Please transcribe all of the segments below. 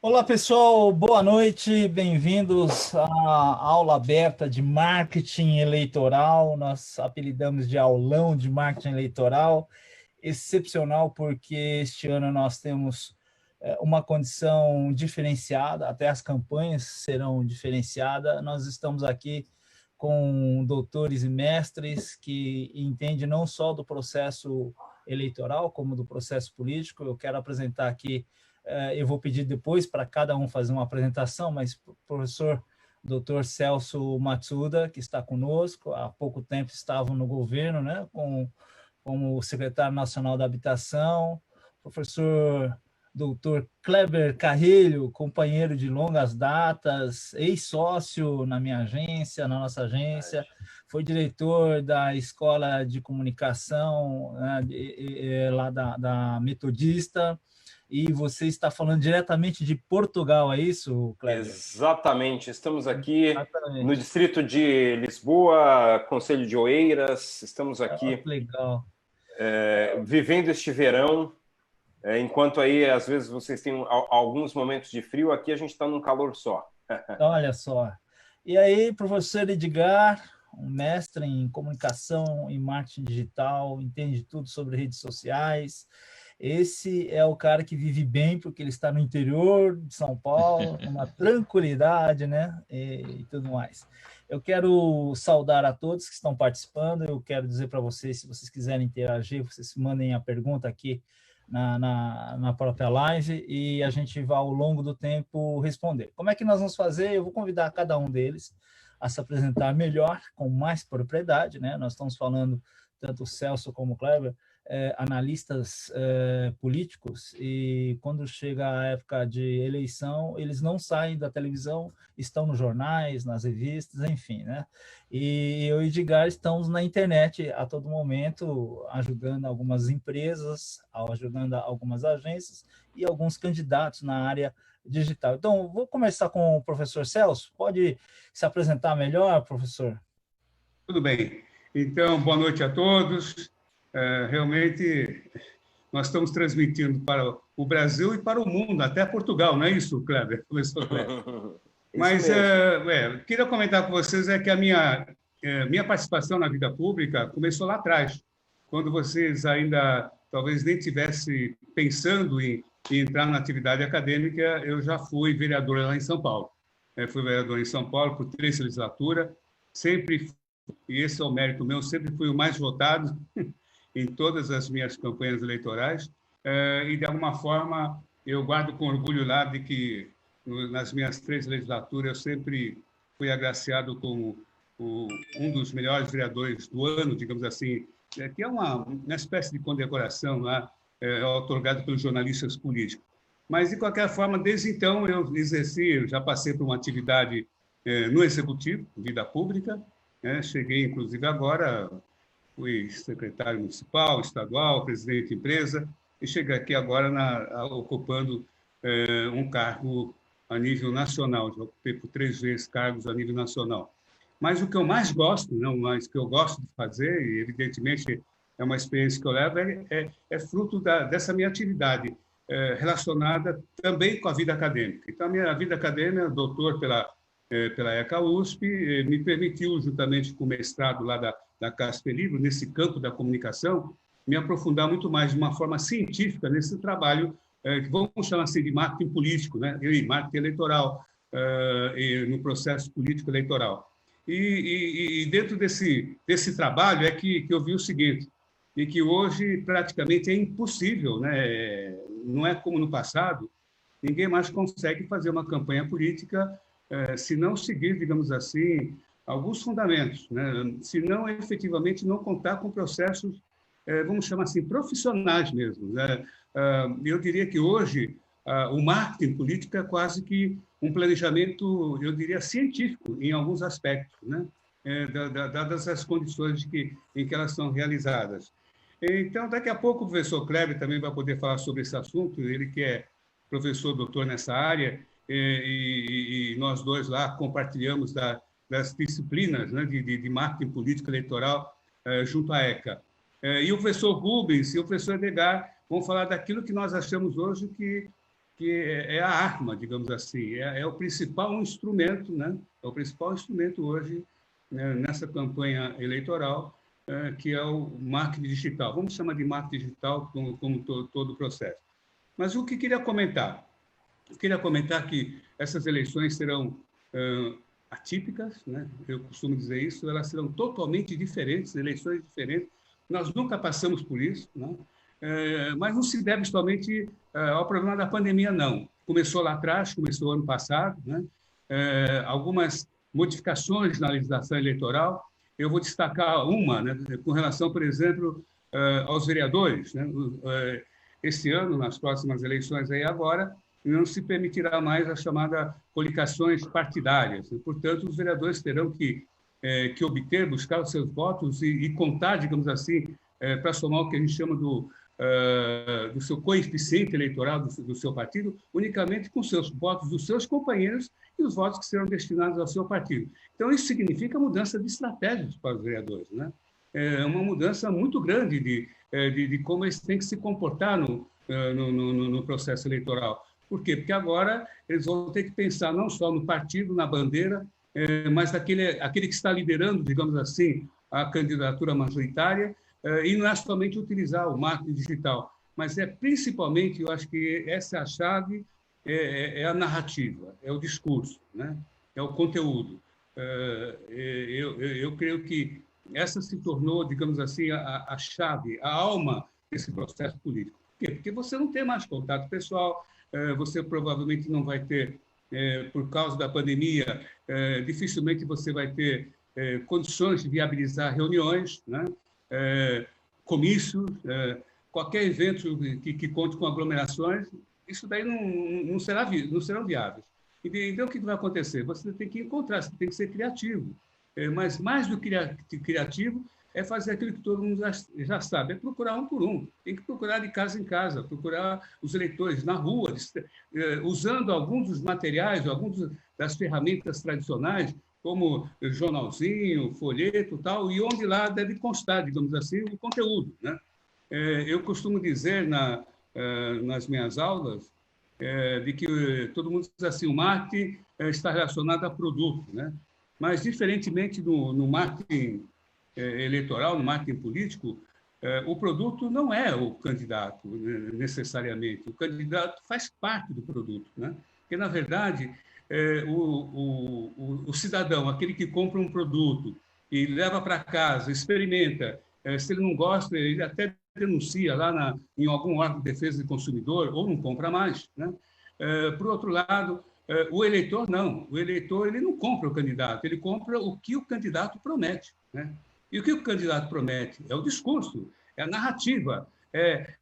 Olá, pessoal, boa noite, bem-vindos à aula aberta de marketing eleitoral. Nós apelidamos de aulão de marketing eleitoral, excepcional porque este ano nós temos uma condição diferenciada, até as campanhas serão diferenciadas. Nós estamos aqui com doutores e mestres que entendem não só do processo eleitoral, como do processo político. Eu quero apresentar aqui. Eu vou pedir depois para cada um fazer uma apresentação, mas o professor Dr. Celso Matsuda, que está conosco, há pouco tempo estava no governo, né, como secretário nacional da habitação, professor Dr. Kleber Carrilho, companheiro de longas datas, ex-sócio na minha agência, na nossa agência, foi diretor da Escola de Comunicação, né, lá da Metodista. E você está falando diretamente de Portugal, é isso, Kleber? Exatamente. Estamos aqui no distrito de Lisboa, Concelho de Oeiras. Estamos aqui legal. Vivendo este verão. Enquanto aí, às vezes, vocês têm alguns momentos de frio, aqui a gente está num calor só. Olha só. E aí, professor Edgar, um mestre em comunicação e marketing digital, entende tudo sobre redes sociais. Esse é o cara que vive bem, porque ele está no interior de São Paulo, uma tranquilidade, né? E tudo mais. Eu quero saudar a todos que estão participando. Eu quero dizer para vocês, se vocês quiserem interagir, vocês mandem a pergunta aqui na própria live e a gente vai, ao longo do tempo, responder. Como é que nós vamos fazer? Eu vou convidar cada um deles a se apresentar melhor, com mais propriedade, né? Nós estamos falando, tanto o Celso como o Kleber, analistas políticos, e quando chega a época de eleição, eles não saem da televisão, estão nos jornais, nas revistas, enfim, né? E eu e o Edgar estamos na internet a todo momento, ajudando algumas empresas, ajudando algumas agências e alguns candidatos na área digital. Então, vou começar com o professor Celso. Pode se apresentar melhor, professor? Tudo bem. Então, boa noite a todos. Realmente, nós estamos transmitindo para o Brasil e para o mundo, até Portugal, não é isso, Kleber? Começou, Kleber. Mas queria comentar com vocês que a minha participação na vida pública começou lá atrás, quando vocês ainda talvez nem estivessem pensando em entrar na atividade acadêmica. Eu já fui vereador lá em São Paulo. Fui vereador em São Paulo por 3 legislaturas, sempre, e esse é o mérito meu, sempre fui o mais votado em todas as minhas campanhas eleitorais, e, de alguma forma, eu guardo com orgulho lá de que, nas minhas 3 legislaturas, eu sempre fui agraciado como um dos melhores vereadores do ano, digamos assim, que é uma espécie de condecoração lá, otorgada pelos jornalistas políticos. Mas, de qualquer forma, desde então, eu já passei por uma atividade no Executivo, vida pública, cheguei, inclusive, agora, fui secretário municipal, estadual, presidente de empresa, e cheguei aqui agora ocupando um cargo a nível nacional. Já ocupei por 3 vezes cargos a nível nacional. Mas o que eu mais gosto, que eu gosto de fazer, e evidentemente é uma experiência que eu levo, é fruto dessa minha atividade relacionada também com a vida acadêmica. Então, a minha vida acadêmica, doutor pela ECA USP, me permitiu, juntamente com o mestrado lá da Casper Libro, nesse campo da comunicação, me aprofundar muito mais de uma forma científica nesse trabalho que vamos chamar assim de marketing político, né? E marketing eleitoral, no processo político eleitoral. E dentro desse trabalho é que eu vi o seguinte, e que hoje praticamente é impossível, né? Não é como no passado, ninguém mais consegue fazer uma campanha política se não seguir, digamos assim, alguns fundamentos, né? Se não efetivamente não contar com processos, vamos chamar assim, profissionais mesmo, né? Eu diria que hoje o marketing político é quase que um planejamento, eu diria, científico em alguns aspectos, né? Dadas as condições em que elas são realizadas. Então, daqui a pouco o professor Kleber também vai poder falar sobre esse assunto, ele que é professor doutor nessa área, e nós dois lá compartilhamos das disciplinas, né, de marketing político eleitoral junto à ECA. E o professor Rubens e o professor Edgar vão falar daquilo que nós achamos hoje que que é a arma, digamos assim, é o principal instrumento, né? É o principal instrumento hoje, né, nessa campanha eleitoral, que é o marketing digital. Vamos chamar de marketing digital como todo o processo. Mas o que queria comentar? Eu queria comentar que essas eleições serão atípicas, né? Eu costumo dizer isso, elas serão totalmente diferentes, eleições diferentes. Nós nunca passamos por isso, né? Mas não se deve somente ao problema da pandemia, não. Começou lá atrás, começou ano passado, né? Algumas modificações na legislação eleitoral. Eu vou destacar uma, né, com relação, por exemplo, aos vereadores, né? Este ano, nas próximas eleições aí agora, não se permitirá mais a chamada coligações partidárias. Portanto, os vereadores terão que obter, buscar os seus votos e contar, digamos assim, para somar o que a gente chama do seu coeficiente eleitoral do seu partido, unicamente com seus votos dos seus companheiros e os votos que serão destinados ao seu partido. Então, isso significa mudança de estratégias para os vereadores, né? É uma mudança muito grande de como eles têm que se comportar no processo eleitoral. Por quê? Porque agora eles vão ter que pensar não só no partido, na bandeira, mas aquele que está liderando, digamos assim, a candidatura majoritária, e não é somente utilizar o marketing digital, mas principalmente, eu acho que essa é a chave, é a narrativa, é o discurso, né? É o conteúdo. Eu creio que essa se tornou, digamos assim, a chave, a alma desse processo político. Por quê? Porque você não tem mais contato pessoal, você provavelmente não vai ter, por causa da pandemia, dificilmente você vai ter condições de viabilizar reuniões, né? Comícios, qualquer evento que conte com aglomerações, isso daí não serão viáveis. Então, o que vai acontecer? Você tem que encontrar, você tem que ser criativo. Mas mais do que criativo é fazer aquilo que todo mundo já sabe, é procurar um por um. Tem que procurar de casa em casa, procurar os eleitores na rua, usando alguns dos materiais, algumas das ferramentas tradicionais, como jornalzinho, folheto e tal, e onde lá deve constar, digamos assim, o conteúdo, né? Eu costumo dizer nas minhas aulas de que todo mundo diz assim, o marketing está relacionado a produto, né? Mas, diferentemente no marketing eleitoral, no marketing político, o produto não é o candidato, necessariamente. O candidato faz parte do produto, né? Porque, na verdade, o cidadão, aquele que compra um produto e leva para casa, experimenta, se ele não gosta, ele até denuncia lá em algum órgão de defesa do consumidor ou não compra mais, né? Por outro lado, o eleitor não. O eleitor ele não compra o candidato, ele compra o que o candidato promete, né? E o que o candidato promete? É o discurso, é a narrativa, é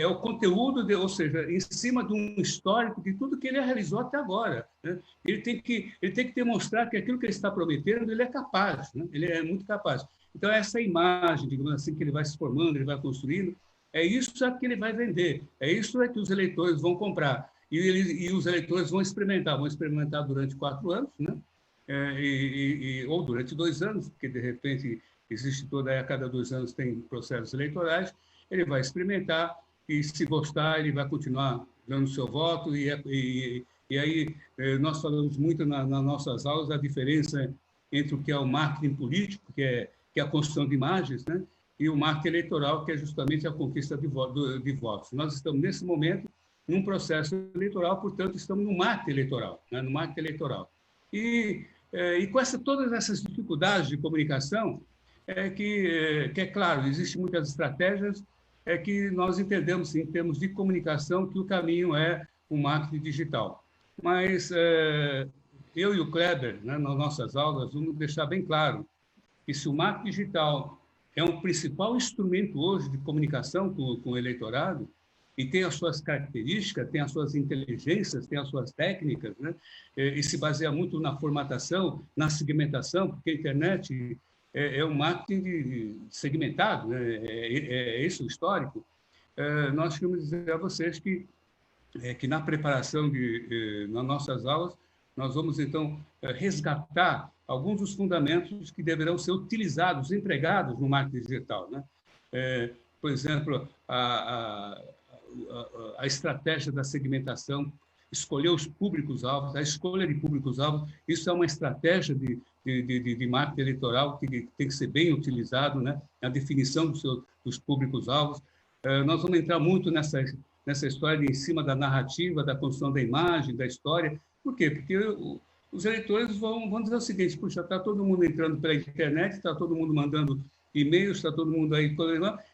o conteúdo, ou seja, em cima de um histórico de tudo que ele realizou até agora, né? Ele tem que demonstrar que aquilo que ele está prometendo, ele é capaz, né? Ele é muito capaz. Então, essa imagem, digamos assim, que ele vai se formando, ele vai construindo, é isso que ele vai vender, é isso que os eleitores vão comprar. E os eleitores vão experimentar durante 4 anos, né? Ou durante 2 anos, porque, de repente, existe a cada 2 anos tem processos eleitorais, ele vai experimentar e, se gostar, ele vai continuar dando seu voto. E aí, nós falamos muito nas nossas aulas a diferença entre o que é o marketing político, que é a construção de imagens, né? E o marketing eleitoral, que é justamente a conquista de votos. Nós estamos, nesse momento, num processo eleitoral, portanto, estamos no marketing eleitoral, né? No marketing eleitoral. E com todas essas dificuldades de comunicação, que é claro, existem muitas estratégias, que nós entendemos, em termos de comunicação, que o caminho é o marketing digital. Mas eu e o Kleber, né, nas nossas aulas, vamos deixar bem claro que se o marketing digital é um principal instrumento hoje de comunicação com o eleitorado, e tem as suas características, tem as suas inteligências, tem as suas técnicas, né? E se baseia muito na formatação, na segmentação, porque a internet é um marketing segmentado, né? É isso o histórico. Nós queremos dizer a vocês que na preparação nas nossas aulas, nós vamos, então, resgatar alguns dos fundamentos que deverão ser utilizados, empregados no marketing digital, né? Por exemplo, a estratégia da segmentação, escolher os públicos-alvos, a escolha de públicos-alvos, isso é uma estratégia de marketing eleitoral que tem que ser bem utilizado, né? A definição dos públicos-alvos. Nós vamos entrar muito nessa história em cima da narrativa, da construção da imagem, da história. Por quê? Porque os eleitores vão dizer o seguinte: puxa, está todo mundo entrando pela internet, está todo mundo mandando e-mails, está todo mundo aí,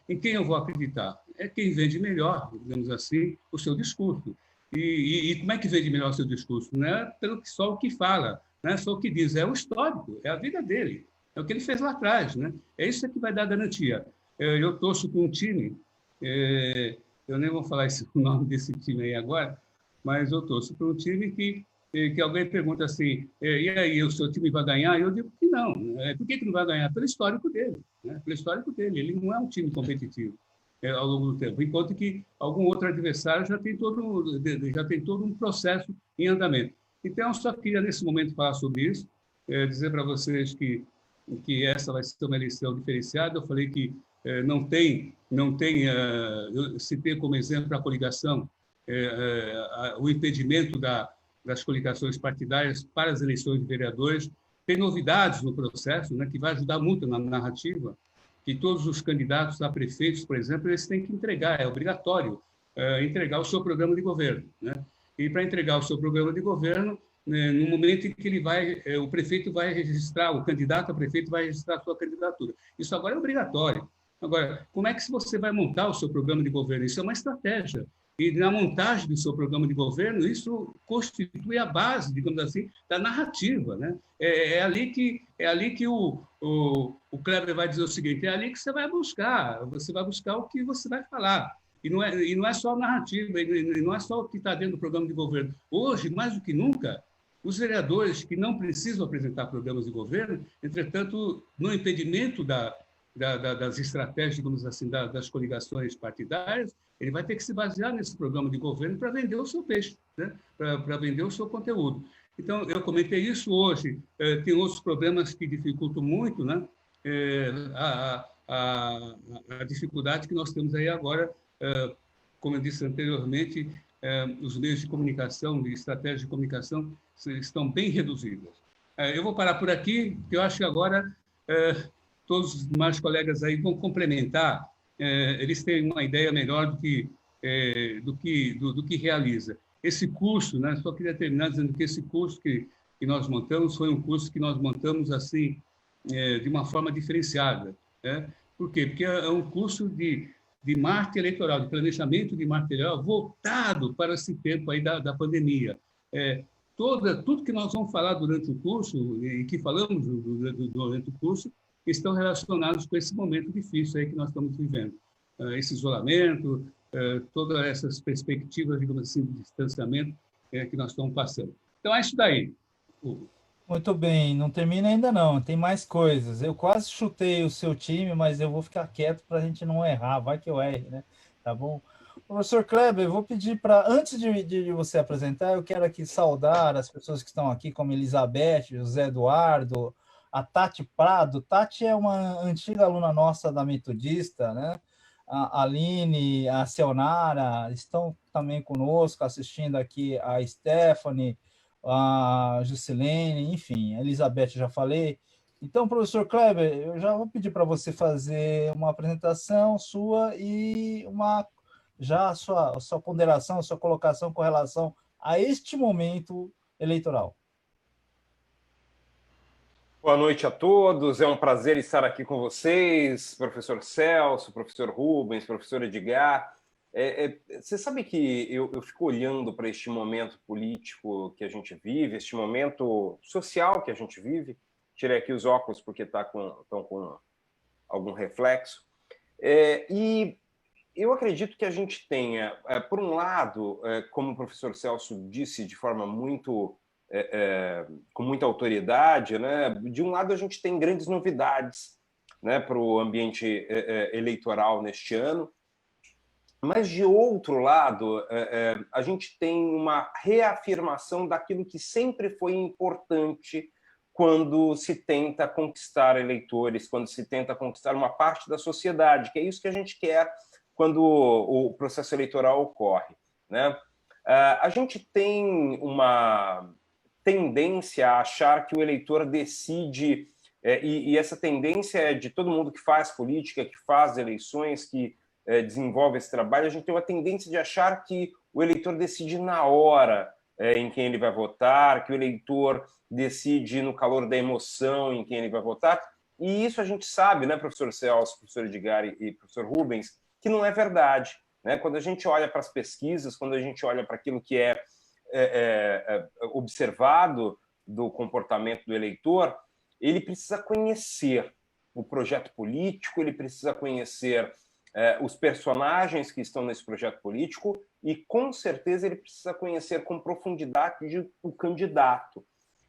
em quem eu vou acreditar? É quem vende melhor, digamos assim, o seu discurso. E como é que vende melhor o seu discurso? Não é só o que fala, não é só o que diz, é o histórico, é a vida dele, é o que ele fez lá atrás, né? É isso que vai dar garantia. Eu torço com um time, eu nem vou falar o nome desse time aí agora, mas eu torço para um time que alguém pergunta assim, e aí, o seu time vai ganhar? Eu digo que não. Por que não vai ganhar? Pelo histórico dele. Né? Pelo histórico dele. Ele não é um time competitivo ao longo do tempo, enquanto que algum outro adversário já tem todo um processo em andamento. Então, eu só queria, nesse momento, falar sobre isso, dizer para vocês que essa vai ser uma eleição diferenciada. Eu falei que eu citei como exemplo a coligação, o impedimento das coligações partidárias para as eleições de vereadores. Tem novidades no processo, né, que vai ajudar muito na narrativa, que todos os candidatos a prefeitos, por exemplo, eles têm que entregar, é obrigatório entregar o seu programa de governo. Né? E para entregar o seu programa de governo, no momento em que o prefeito vai registrar, o candidato a prefeito vai registrar a sua candidatura. Isso agora é obrigatório. Agora, como é que você vai montar o seu programa de governo? Isso é uma estratégia. E na montagem do seu programa de governo, isso constitui a base, digamos assim, da narrativa. Né? É ali que o Kleber vai dizer o seguinte: é ali que você vai buscar o que você vai falar. E não é só a narrativa, e não é só o que está dentro do programa de governo. Hoje, mais do que nunca, os vereadores que não precisam apresentar programas de governo, entretanto, no impedimento das estratégias, digamos assim, das coligações partidárias, ele vai ter que se basear nesse programa de governo para vender o seu peixe, né? Para vender o seu conteúdo. Então, eu comentei isso hoje. Tem outros problemas que dificultam muito, né? A dificuldade que nós temos aí agora, como eu disse anteriormente, os meios de comunicação, de estratégia de comunicação, estão bem reduzidas. Eu vou parar por aqui, porque eu acho que agora todos os demais colegas aí vão complementar. Eles têm uma ideia melhor do que realiza. Esse curso, né, só queria terminar dizendo que esse curso que nós montamos foi um curso que nós montamos assim, de uma forma diferenciada. Né? Por quê? Porque é um curso de marketing eleitoral, de planejamento de marketing eleitoral voltado para esse tempo aí da pandemia. Tudo que nós vamos falar durante o curso, e que falamos durante o curso, estão relacionados com esse momento difícil aí que nós estamos vivendo. Esse isolamento, todas essas perspectivas, digamos assim, de distanciamento que nós estamos passando. Então, é isso daí. Muito bem, não termina ainda não, tem mais coisas. Eu quase chutei o seu time, mas eu vou ficar quieto para a gente não errar, vai que eu erre, né? Tá bom? Professor Kleber, eu vou pedir para, antes de você apresentar, eu quero aqui saudar as pessoas que estão aqui, como Elizabeth, José Eduardo, a Tati Prado. Tati é uma antiga aluna nossa da Metodista, né? A Aline, a Seonara estão também conosco, assistindo aqui a Stephanie, a Juscelene, enfim, a Elizabeth já falei. Então, professor Kleber, eu já vou pedir para você fazer uma apresentação sua e a sua ponderação, a sua colocação com relação a este momento eleitoral. Boa noite a todos, é um prazer estar aqui com vocês, professor Celso, professor Rubens, professor Edgar. Você sabe que eu fico olhando para este momento político que a gente vive, este momento social que a gente vive. Tirei aqui os óculos porque estão com algum reflexo. E eu acredito que a gente tenha, por um lado, como o professor Celso disse de forma com muita autoridade, né? De um lado, a gente tem grandes novidades, né, para o ambiente eleitoral neste ano, mas, de outro lado, a gente tem uma reafirmação daquilo que sempre foi importante quando se tenta conquistar eleitores, quando se tenta conquistar uma parte da sociedade, que é isso que a gente quer quando o processo eleitoral ocorre, né? A gente tem uma tendência a achar que o eleitor decide, e essa tendência é de todo mundo que faz política, que faz eleições, que desenvolve esse trabalho, a gente tem uma tendência de achar que o eleitor decide na hora em quem ele vai votar, que o eleitor decide no calor da emoção em quem ele vai votar, e isso a gente sabe, né, professor Celso, professor Edgar e professor Rubens, que não é verdade. Né? Quando a gente olha para as pesquisas, quando a gente olha para aquilo que é observado do comportamento do eleitor, ele precisa conhecer o projeto político, ele precisa conhecer os personagens que estão nesse projeto político e, com certeza, ele precisa conhecer com profundidade o candidato.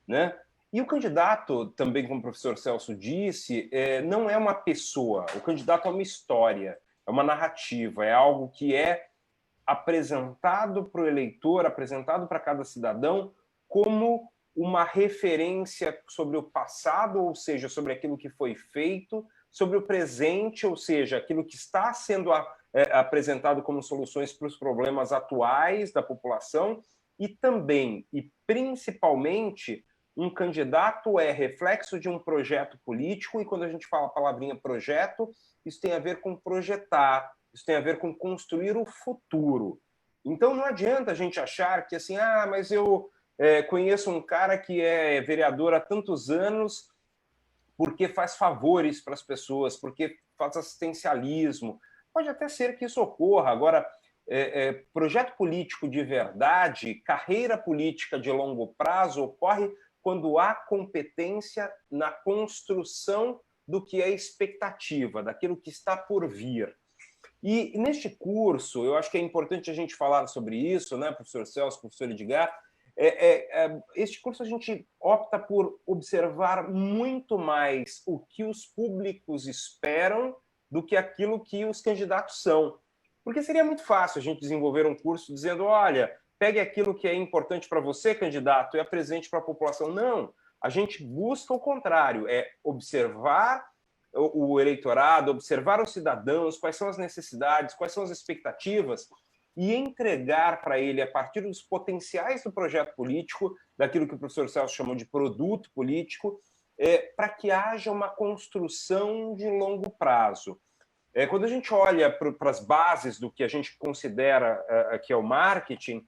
Né? E o candidato, também como o professor Celso disse, não é uma pessoa, o candidato é uma história, é uma narrativa, é algo que é apresentado para o eleitor, apresentado para cada cidadão como uma referência sobre o passado, ou seja, sobre aquilo que foi feito, sobre o presente, ou seja, aquilo que está sendo apresentado como soluções para os problemas atuais da população, e também, e principalmente, um candidato é reflexo de um projeto político, e quando a gente fala a palavrinha projeto, isso tem a ver com projetar, isso tem a ver com construir o futuro. Então não adianta a gente achar que assim, mas eu conheço um cara que é vereador há tantos anos porque faz favores para as pessoas, porque faz assistencialismo. Pode até ser que isso ocorra. Agora, projeto político de verdade, carreira política de longo prazo ocorre quando há competência na construção do que é expectativa, daquilo que está por vir. E neste curso, eu acho que é importante a gente falar sobre isso, né, professor Celso, professor Edgar, este curso a gente opta por observar muito mais o que os públicos esperam do que aquilo que os candidatos são. Porque seria muito fácil a gente desenvolver um curso dizendo, olha, pegue aquilo que é importante para você, candidato, e apresente para a população. Não, a gente busca o contrário, é observar o eleitorado, observar os cidadãos, quais são as necessidades, quais são as expectativas, e entregar para ele, a partir dos potenciais do projeto político, daquilo que o professor Celso chamou de produto político, para que haja uma construção de longo prazo. Quando a gente olha para as bases do que a gente considera que é o marketing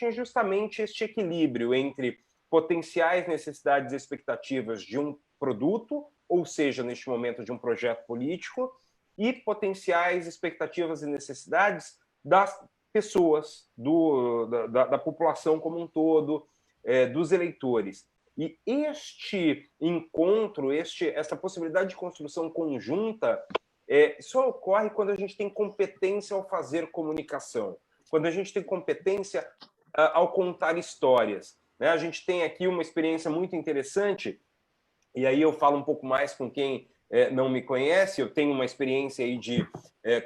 é justamente este equilíbrio entre potenciais necessidades e expectativas de um produto, ou seja, neste momento de um projeto político, e potenciais expectativas e necessidades das pessoas, da população como um todo, dos eleitores. E este encontro, essa possibilidade de construção conjunta, só ocorre quando a gente tem competência ao fazer comunicação, quando a gente tem competência ao contar histórias. Né? A gente tem aqui uma experiência muito interessante, e aí eu falo um pouco mais com quem não me conhece. Eu tenho uma experiência aí de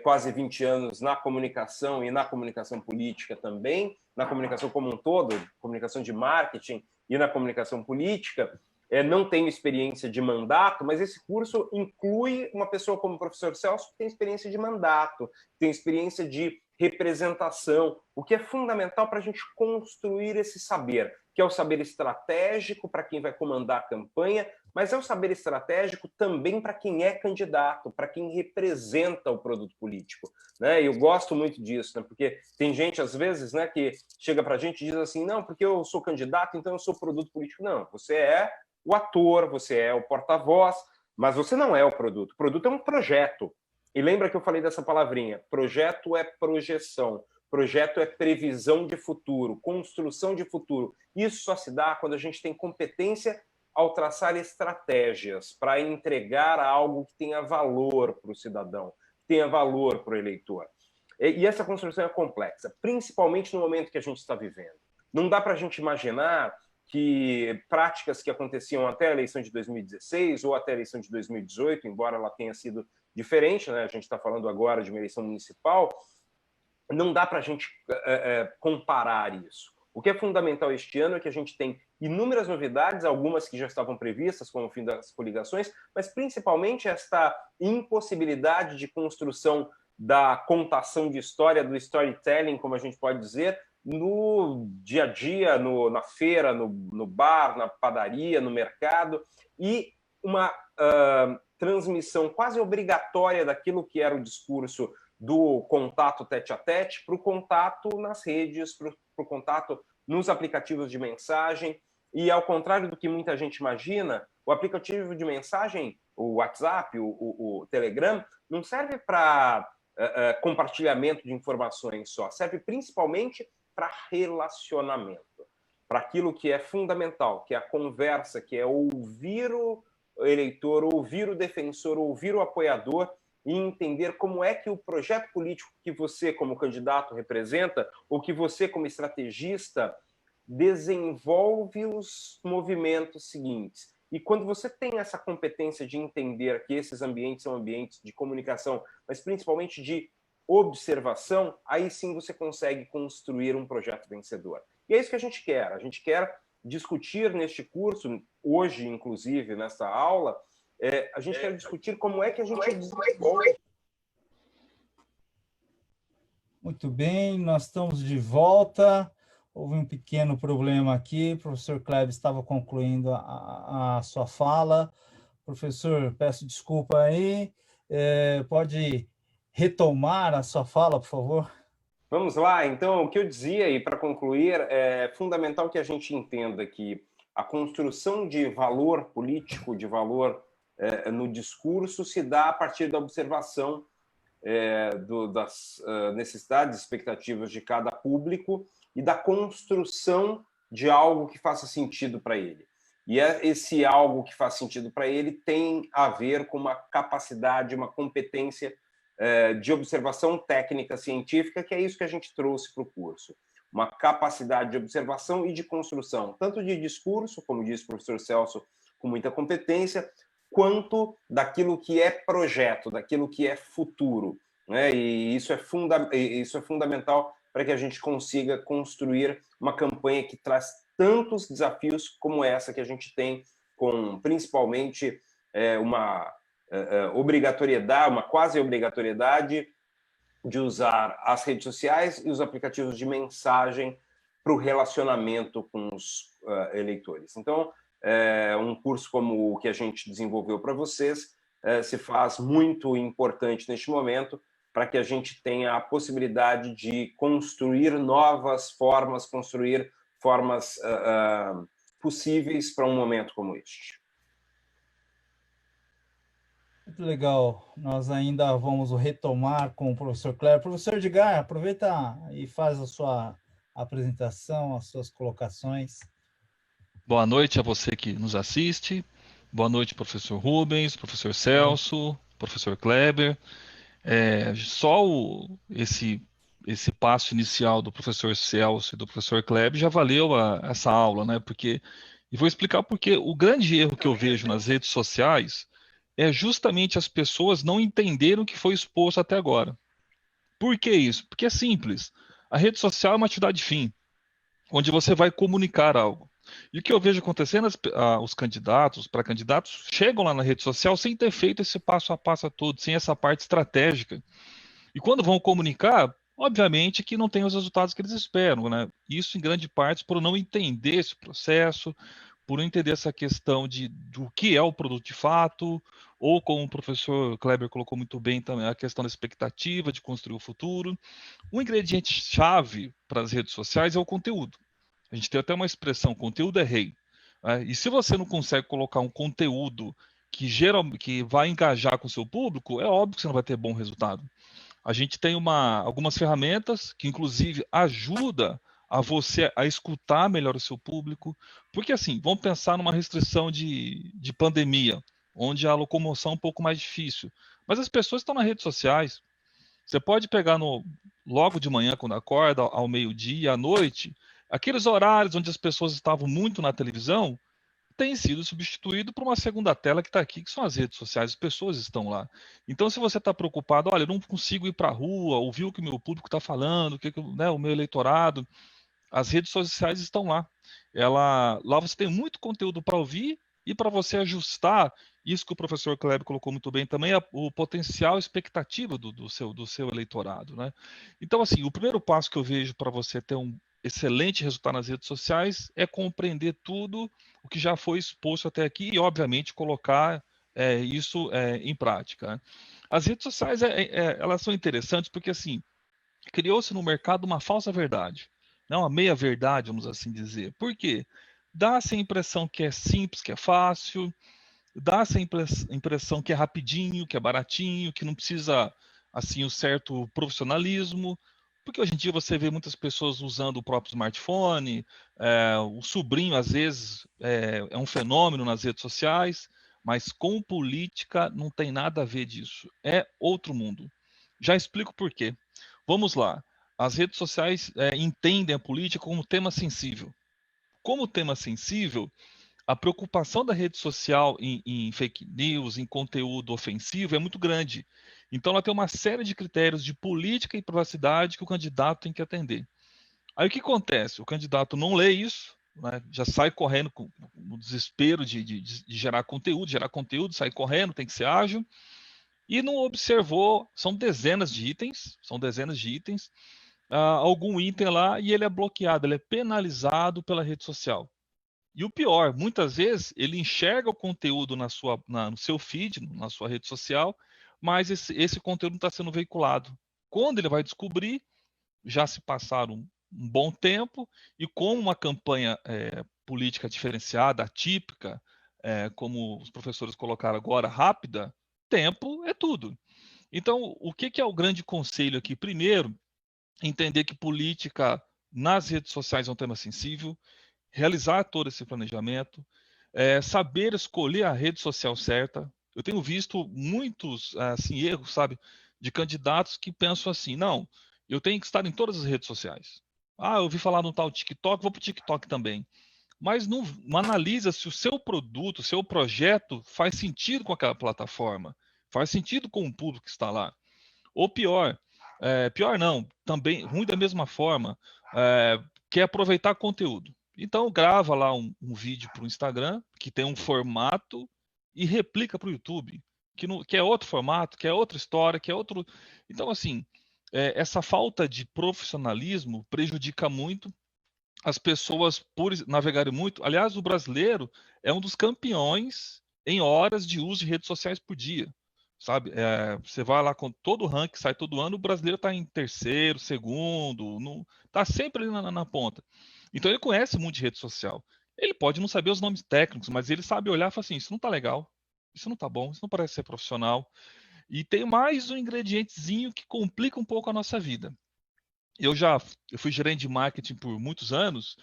quase 20 anos na comunicação e na comunicação política também, na comunicação como um todo, comunicação de marketing e na comunicação política. Não tenho experiência de mandato, mas esse curso inclui uma pessoa como o professor Celso que tem experiência de mandato, tem experiência de representação, o que é fundamental para a gente construir esse saber, que é o saber estratégico para quem vai comandar a campanha, mas é o saber estratégico também para quem é candidato, para quem representa o produto político. Né? Eu gosto muito disso, né? Porque tem gente, às vezes, né, que chega para a gente e diz assim, não, porque eu sou candidato, então eu sou produto político. Não, você é o ator, você é o porta-voz, mas você não é o produto. O produto é um projeto. E lembra que eu falei dessa palavrinha? Projeto é projeção. Projeto é previsão de futuro, construção de futuro. Isso só se dá quando a gente tem competência ao traçar estratégias para entregar algo que tenha valor para o cidadão, que tenha valor para o eleitor. E essa construção é complexa, principalmente no momento que a gente está vivendo. Não dá para a gente imaginar que práticas que aconteciam até a eleição de 2016 ou até a eleição de 2018, embora ela tenha sido diferente, né? A gente está falando agora de uma eleição municipal, não dá para a gente comparar isso. O que é fundamental este ano é que a gente tem inúmeras novidades, algumas que já estavam previstas, como o fim das coligações, mas principalmente esta impossibilidade de construção da contação de história, do storytelling, como a gente pode dizer, no dia a dia, na feira, no bar, na padaria, no mercado, e uma transmissão quase obrigatória daquilo que era o discurso do contato tete-a-tete para o contato nas redes, para o contato nos aplicativos de mensagem. E, ao contrário do que muita gente imagina, o aplicativo de mensagem, o WhatsApp, o Telegram, não serve para compartilhamento de informações só, serve principalmente para relacionamento, para aquilo que é fundamental, que é a conversa, que é ouvir o eleitor, ouvir o defensor, ouvir o apoiador e entender como é que o projeto político que você, como candidato, representa, ou que você, como estrategista, desenvolve os movimentos seguintes. E quando você tem essa competência de entender que esses ambientes são ambientes de comunicação, mas principalmente de observação, aí sim você consegue construir um projeto vencedor. E é isso que a gente quer. A gente quer discutir neste curso, hoje, inclusive, nessa aula, a gente quer discutir como é que a gente desenvolve. Muito bem, nós estamos de volta. Houve um pequeno problema aqui, o professor Kleber estava concluindo a sua fala. Professor, peço desculpa aí, pode retomar a sua fala, por favor? Vamos lá, então, o que eu dizia, e para concluir, é fundamental que a gente entenda que a construção de valor político, de valor no discurso, se dá a partir da observação das necessidades e expectativas de cada público e da construção de algo que faça sentido para ele. E esse algo que faz sentido para ele tem a ver com uma capacidade, uma competência de observação técnica científica, que é isso que a gente trouxe para o curso. Uma capacidade de observação e de construção, tanto de discurso, como disse o professor Celso, com muita competência, quanto daquilo que é projeto, daquilo que é futuro, né? E isso é fundamental para que a gente consiga construir uma campanha que traz tantos desafios como essa que a gente tem, com principalmente uma obrigatoriedade, uma quase obrigatoriedade de usar as redes sociais e os aplicativos de mensagem para o relacionamento com os eleitores. Então, um curso como o que a gente desenvolveu para vocês se faz muito importante neste momento para que a gente tenha a possibilidade de construir novas formas, construir formas possíveis para um momento como este. Muito legal. Nós ainda vamos retomar com o professor Kleber. Professor Edgar, aproveita e faz a sua apresentação, as suas colocações. Boa noite a você que nos assiste. Boa noite, professor Rubens, professor Celso, professor Kleber. Esse passo inicial do professor Celso e do professor Kleber já valeu essa aula, né? E vou explicar porque o grande erro que eu vejo nas redes sociais é justamente as pessoas não entenderem o que foi exposto até agora. Por que isso? Porque é simples. A rede social é uma atividade fim, onde você vai comunicar algo. E o que eu vejo acontecendo, os candidatos, pré-candidatos, chegam lá na rede social sem ter feito esse passo a passo todo, sem essa parte estratégica. E quando vão comunicar, obviamente que não tem os resultados que eles esperam, né? Isso em grande parte por não entender esse processo, por não entender essa questão do que é o produto de fato, ou como o professor Kleber colocou muito bem também, a questão da expectativa de construir o futuro. O ingrediente-chave para as redes sociais é o conteúdo. A gente tem até uma expressão, conteúdo é rei. Né? E se você não consegue colocar um conteúdo que vai engajar com o seu público, é óbvio que você não vai ter bom resultado. A gente tem algumas ferramentas que, inclusive, ajudam a você a escutar melhor o seu público, porque assim, vamos pensar numa restrição de pandemia, onde a locomoção é um pouco mais difícil, mas as pessoas estão nas redes sociais. Você pode pegar logo de manhã, quando acorda, ao meio-dia, à noite, aqueles horários onde as pessoas estavam muito na televisão, tem sido substituído por uma segunda tela que está aqui, que são as redes sociais, as pessoas estão lá. Então, se você está preocupado, olha, eu não consigo ir para a rua, ouvir o que o meu público está falando, o meu eleitorado, as redes sociais estão lá. Lá você tem muito conteúdo para ouvir e para você ajustar isso que o professor Kleber colocou muito bem também, o potencial expectativa do seu eleitorado, né? Então, assim, o primeiro passo que eu vejo para você ter um excelente resultado nas redes sociais é compreender tudo o que já foi exposto até aqui e, obviamente, colocar isso em prática, né? As redes sociais, elas são interessantes porque, assim, criou-se no mercado uma falsa verdade, não uma meia-verdade, vamos assim dizer. Por quê? Dá-se a impressão que é simples, que é fácil, dá-se a impressão que é rapidinho, que é baratinho, que não precisa, assim, um certo profissionalismo, porque hoje em dia você vê muitas pessoas usando o próprio smartphone, o sobrinho, às vezes, é um fenômeno nas redes sociais, mas com política não tem nada a ver disso. É outro mundo. Já explico por quê. Vamos lá. As redes sociais entendem a política como tema sensível. Como tema sensível, a preocupação da rede social em fake news, em conteúdo ofensivo é muito grande. Então, ela tem uma série de critérios de política e privacidade que o candidato tem que atender. Aí o que acontece? O candidato não lê isso, né, já sai correndo no desespero de gerar conteúdo, sai correndo, tem que ser ágil, e não observou, são dezenas de itens, algum item lá e ele é bloqueado, ele é penalizado pela rede social. E o pior, muitas vezes ele enxerga o conteúdo no seu feed, na sua rede social, mas esse conteúdo não está sendo veiculado. Quando ele vai descobrir, já se passaram um bom tempo, e como uma campanha política diferenciada, atípica, como os professores colocaram agora, rápida, tempo é tudo. Então, o que é o grande conselho aqui? Primeiro, entender que política nas redes sociais é um tema sensível, realizar todo esse planejamento, saber escolher a rede social certa. Eu tenho visto muitos assim, erros, sabe, de candidatos que pensam assim, não, eu tenho que estar em todas as redes sociais. Ah, eu ouvi falar no tal TikTok, vou para o TikTok também. Mas não analisa se o seu produto, o seu projeto faz sentido com aquela plataforma, faz sentido com o público que está lá. Ou pior, pior não, também ruim da mesma forma, quer aproveitar conteúdo. Então grava lá um vídeo para o Instagram, que tem um formato, e replica para o YouTube, que é outro formato, que é outra história, que é outro... Então, assim, essa falta de profissionalismo prejudica muito as pessoas por navegarem muito. Aliás, o brasileiro é um dos campeões em horas de uso de redes sociais por dia. Sabe? Você vai lá com todo o ranking, sai todo ano, o brasileiro está em terceiro, segundo, está sempre ali na ponta. Então ele conhece muito de rede social. Ele pode não saber os nomes técnicos, mas ele sabe olhar e falar assim, isso não está legal, isso não está bom, isso não parece ser profissional. E tem mais um ingredientezinho que complica um pouco a nossa vida. Eu fui gerente de marketing por muitos anos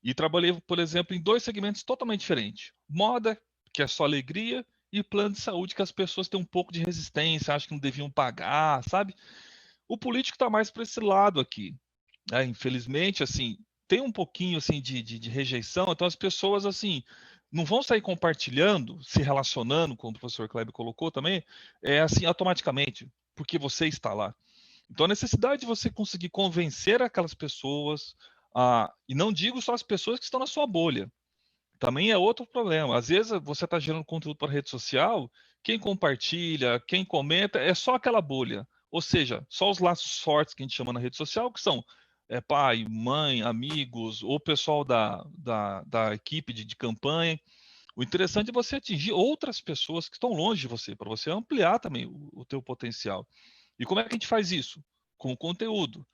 e trabalhei, por exemplo, em dois segmentos totalmente diferentes. Moda, que é só alegria, e plano de saúde, que as pessoas têm um pouco de resistência, acham que não deviam pagar, sabe? O político está mais para esse lado aqui. Infelizmente, assim, tem um pouquinho assim de rejeição, então as pessoas assim não vão sair compartilhando, se relacionando, como o professor Kleber colocou também, assim automaticamente, porque você está lá. Então, a necessidade de você conseguir convencer aquelas pessoas, e não digo só as pessoas que estão na sua bolha, também é outro problema. Às vezes você está gerando conteúdo para rede social, quem compartilha, quem comenta, é só aquela bolha. Ou seja, só os laços fortes que a gente chama na rede social, que são pai, mãe, amigos, ou pessoal da equipe de campanha. O interessante é você atingir outras pessoas que estão longe de você, para você ampliar também o teu potencial. E como é que a gente faz isso? Com o conteúdo.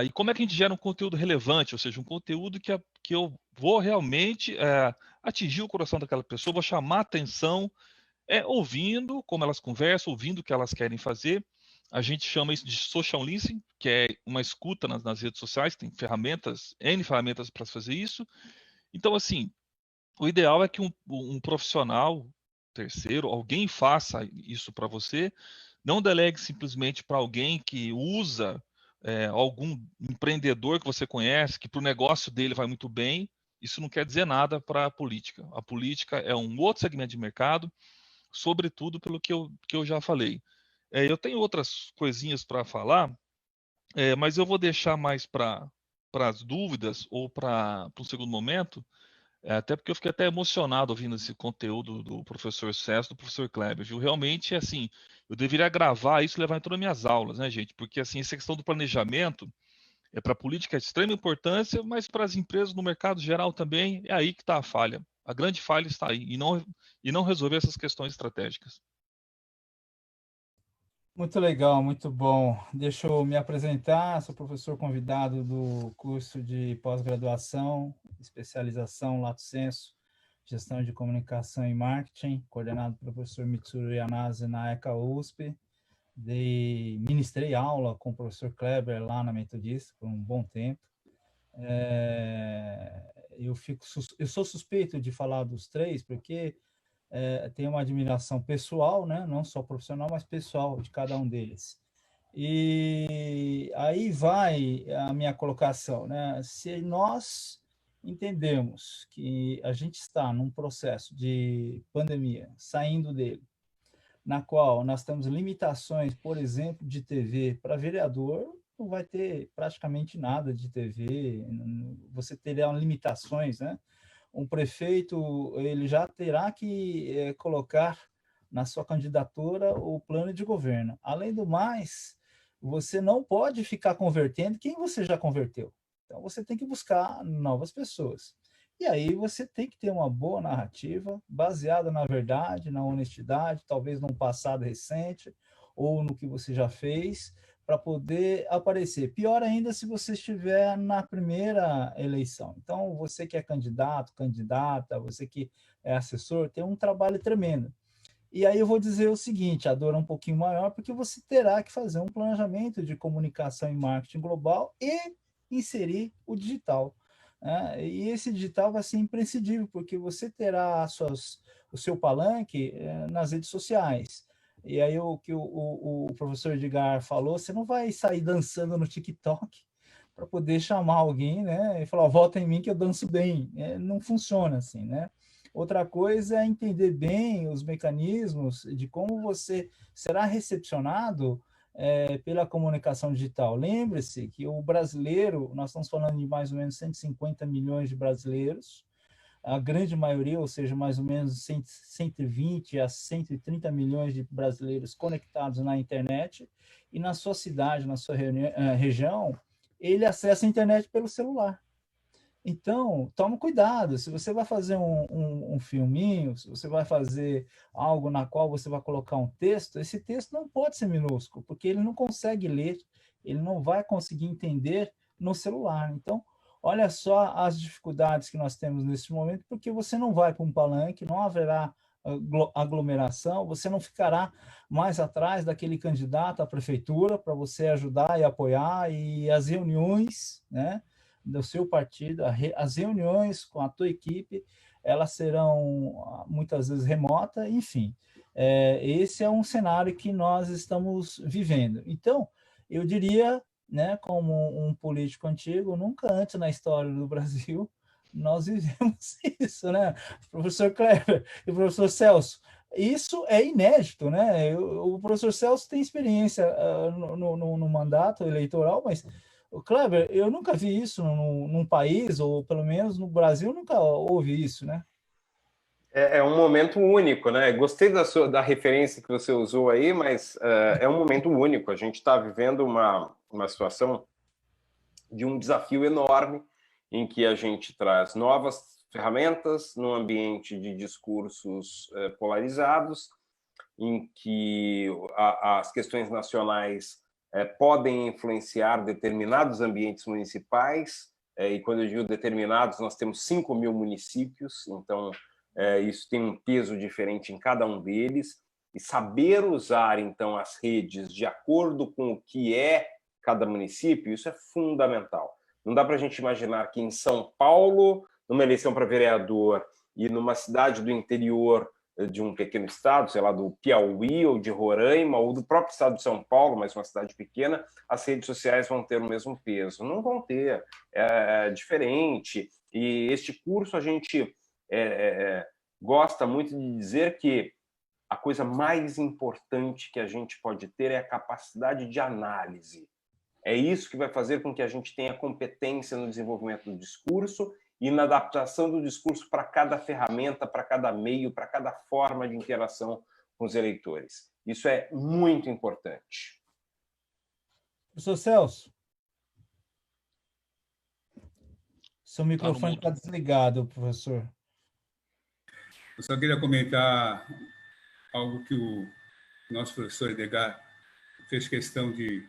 E como é que a gente gera um conteúdo relevante, ou seja, um conteúdo que eu vou realmente atingir o coração daquela pessoa, vou chamar a atenção, ouvindo como elas conversam, ouvindo o que elas querem fazer. A gente chama isso de social listening, que é uma escuta nas redes sociais, tem N ferramentas para fazer isso. Então, assim, o ideal é que um profissional terceiro, alguém faça isso para você, não delegue simplesmente para alguém que usa algum empreendedor que você conhece, que para o negócio dele vai muito bem. Isso não quer dizer nada para a política. A política é um outro segmento de mercado, sobretudo pelo que eu já falei. Eu tenho outras coisinhas para falar, mas eu vou deixar mais para as dúvidas ou para um segundo momento. Até porque eu fiquei até emocionado ouvindo esse conteúdo do professor Celso, do professor Kleber, viu? Realmente, assim, eu deveria gravar isso e levar em todas as minhas aulas, né, gente? Porque, assim, essa questão do planejamento é para a política de extrema importância, mas para as empresas no mercado geral também, é aí que está a falha. A grande falha está aí, e não resolver essas questões estratégicas. Muito legal, muito bom. Deixa eu me apresentar, sou professor convidado do curso de pós-graduação, especialização Lato Sensu, Gestão de Comunicação e Marketing, coordenado pelo professor Mitsuru Yanase na ECA USP. Ministrei aula com o professor Kleber lá na Metodista por um bom tempo. Eu sou suspeito de falar dos três, porque tenho uma admiração pessoal, né? Não só profissional, mas pessoal de cada um deles. E aí vai a minha colocação, né? Se nós entendemos que a gente está num processo de pandemia, saindo dele, na qual nós temos limitações, por exemplo, de TV para vereador, não vai ter praticamente nada de TV, você terá limitações, né? Um prefeito, ele já terá que colocar na sua candidatura o plano de governo. Além do mais, você não pode ficar convertendo quem você já converteu. Então, você tem que buscar novas pessoas. E aí você tem que ter uma boa narrativa, baseada na verdade, na honestidade, talvez num passado recente, ou no que você já fez, para poder aparecer. Pior ainda se você estiver na primeira eleição. Então, você que é candidato, candidata, você que é assessor, tem um trabalho tremendo. E aí eu vou dizer o seguinte, a dor é um pouquinho maior, porque você terá que fazer um planejamento de comunicação e marketing global e inserir o digital. Né? E esse digital vai ser imprescindível, porque você terá o seu palanque nas redes sociais. E aí o que o professor Edgar falou, você não vai sair dançando no TikTok para poder chamar alguém, né? E falar, vota em mim que eu danço bem. Não funciona assim, né? Outra coisa é entender bem os mecanismos de como você será recepcionado pela comunicação digital. Lembre-se que o brasileiro, nós estamos falando de mais ou menos 150 milhões de brasileiros, a grande maioria, ou seja, mais ou menos 120 a 130 milhões de brasileiros conectados na internet, e na sua cidade, na sua região, ele acessa a internet pelo celular. Então, toma cuidado, se você vai fazer um filminho, se você vai fazer algo na qual você vai colocar um texto, esse texto não pode ser minúsculo, porque ele não consegue ler, ele não vai conseguir entender no celular. Então, olha só as dificuldades que nós temos nesse momento, porque você não vai para um palanque, não haverá aglomeração, você não ficará mais atrás daquele candidato à prefeitura para você ajudar e apoiar, e as reuniões, né, do seu partido, as reuniões com a tua equipe, elas serão muitas vezes remotas, enfim. Esse é um cenário que nós estamos vivendo. Então, eu diria, né, como um político antigo, nunca antes na história do Brasil nós vivemos isso, né? Professor Kleber e professor Celso, isso é inédito, né? O professor Celso tem experiência no mandato eleitoral, mas o Kleber, eu nunca vi isso num país, ou pelo menos no Brasil, nunca houve isso, né? É um momento único, né? Gostei da referência que você usou aí, mas é um momento único. A gente está vivendo uma situação de um desafio enorme em que a gente traz novas ferramentas num ambiente de discursos polarizados, em que as questões nacionais podem influenciar determinados ambientes municipais, e quando eu digo determinados, nós temos 5 mil municípios, então isso tem um peso diferente em cada um deles, e saber usar, então, as redes de acordo com o que é cada município, isso é fundamental. Não dá para a gente imaginar que em São Paulo, numa eleição para vereador, e numa cidade do interior de um pequeno estado, sei lá, do Piauí ou de Roraima, ou do próprio estado de São Paulo, mas uma cidade pequena, as redes sociais vão ter o mesmo peso. Não vão ter, é diferente. E este curso a gente gosta muito de dizer que a coisa mais importante que a gente pode ter é a capacidade de análise. É isso que vai fazer com que a gente tenha competência no desenvolvimento do discurso e na adaptação do discurso para cada ferramenta, para cada meio, para cada forma de interação com os eleitores. Isso é muito importante. Professor Celso, seu microfone está desligado, professor. Eu só queria comentar algo que o nosso professor Edgar fez questão de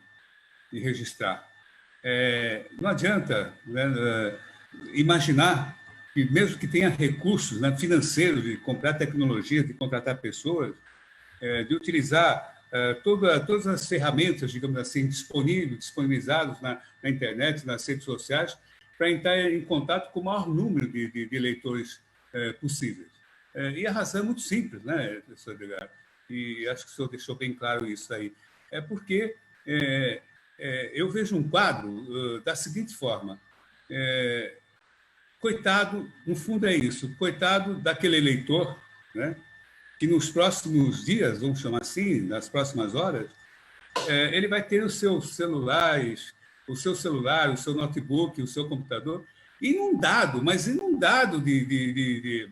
registrar. Não adianta, né, imaginar que, mesmo que tenha recursos, né, financeiros de comprar tecnologia, de contratar pessoas, de utilizar todas as ferramentas, digamos assim, disponibilizadas na internet, nas redes sociais, para entrar em contato com o maior número de eleitores possíveis. E a razão é muito simples, né, professor Edgar? E acho que o senhor deixou bem claro isso aí. É porque eu vejo um quadro da seguinte forma. Coitado, no fundo é isso, coitado daquele eleitor, né, que nos próximos dias, vamos chamar assim, nas próximas horas, ele vai ter os seus celulares, o seu notebook, o seu computador, inundado, mas inundado de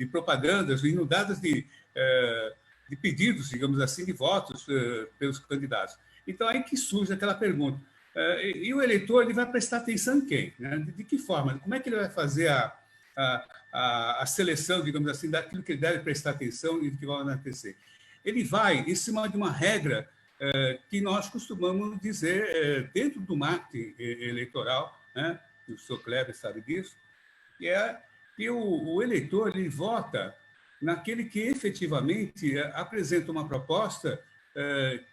propagandas, inundadas de pedidos, digamos assim, de votos pelos candidatos. Então, aí que surge aquela pergunta. E o eleitor ele vai prestar atenção em quem? Né? De que forma? Como é que ele vai fazer a seleção, digamos assim, daquilo que ele deve prestar atenção e do que vai acontecer? Ele vai em cima de uma regra que nós costumamos dizer dentro do marketing eleitoral, né? O senhor Kleber sabe disso, que é que o eleitor ele vota naquele que efetivamente apresenta uma proposta